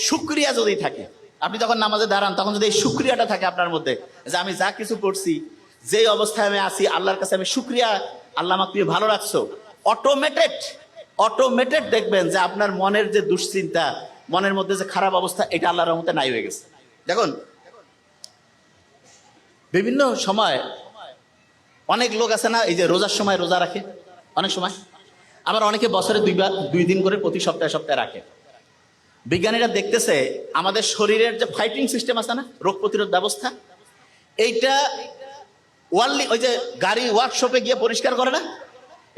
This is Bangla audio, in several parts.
শুকরিয়া যদি থাকে, আপনি যখন নামাজে দাঁড়ান তখন যদি এই শুকরিয়াটা থাকে আপনার মধ্যে, যে আমি যা কিছু করছি, যে অবস্থায় আমি আছি, আল্লাহর কাছে আমি শুকরিয়া, আল্লাহ আমাকে তুমি ভালো রাখছো, অটোমেটেড অটোমেটেড দেখবেন যে আপনার মনের যে দুশ্চিন্তা, মনের মধ্যে যে খারাপ অবস্থা, এটা আল্লাহর রহমতে নাই হয়ে গেছে। দেখুন, বিভিন্ন সময় অনেক লোক আছে না, এই যে রোজার সময় রোজা রাখে, অনেক সময় আবার অনেকে বছরে 2 দিন করে প্রতি সপ্তাহে সপ্তাহে রাখে। বিজ্ঞানীরা দেখতেছে আমাদের শরীরের যে ফাইটিং সিস্টেম আছে না, রোগ প্রতিরোধ ব্যবস্থা, এইটা ওই যে গাড়ি ওয়ার্কশপে গিয়ে পরিষ্কার করে না,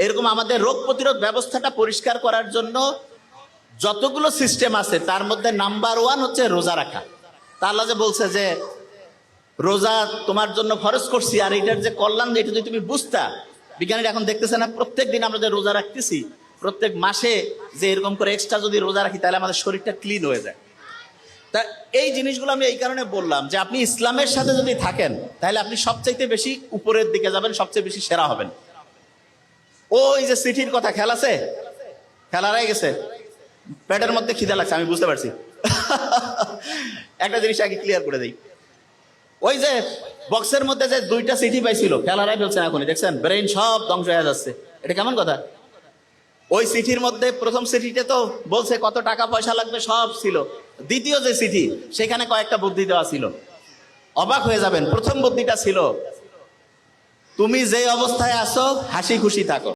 এরকম আমাদের রোগ প্রতিরোধ ব্যবস্থাটা পরিষ্কার করার জন্য যতগুলো সিস্টেম আছে তার মধ্যে নাম্বার 1 হচ্ছে রোজা রাখা। তা আল্লাহ যে বলছে যে রোজা তোমার জন্য ফরজ করছি, আর এটার যে কল্যাণ, এটা যদি তুমি বুঝতা। বিজ্ঞানীরা এখন দেখতেছে না, প্রত্যেক দিন আমরা যে রোজা রাখতেছি, প্রত্যেক মাসে যে এরকম করে এক্সট্রা যদি রোজা রাখি, তাহলে আমাদের শরীরটা ক্লিন হয়ে যায়। তা এই জিনিসগুলো আমি এই কারণে বললাম যে আপনি ইসলামের সাথে যদি থাকেন, তাহলে আপনি সবচাইতে বেশি উপরের দিকে যাবেন, সবচেয়ে বেশি সেরা হবেন। ওই যে সিটির কথা, খেলা আছে, খেলা রয়ে গেছে, পেটের মধ্যে খিদা লাগছে, আমি বুঝতে পারছি। একটা জিনিস আগে ক্লিয়ার করে দিই, ওই যে বক্সের মধ্যে যে 2টা সিটি পাইছিল, খেলারাই ফেলছেন এখনই, দেখছেন ব্রেইন সব ধ্বংস হয়ে যাচ্ছে। এটা কেমন কথা? ওই সিটির মধ্যে প্রথম সিটিতে তো বলছে কত টাকা পয়সা লাগবে, সব ছিল। দ্বিতীয় যে সিটি, সেখানে কয়েকটা বুদ্ধি দেওয়া ছিল। অবাক হয়ে যাবেন, প্রথম বুদ্ধিটা ছিল, তুমি যে অবস্থায় আছো হাসি খুশি থাকো।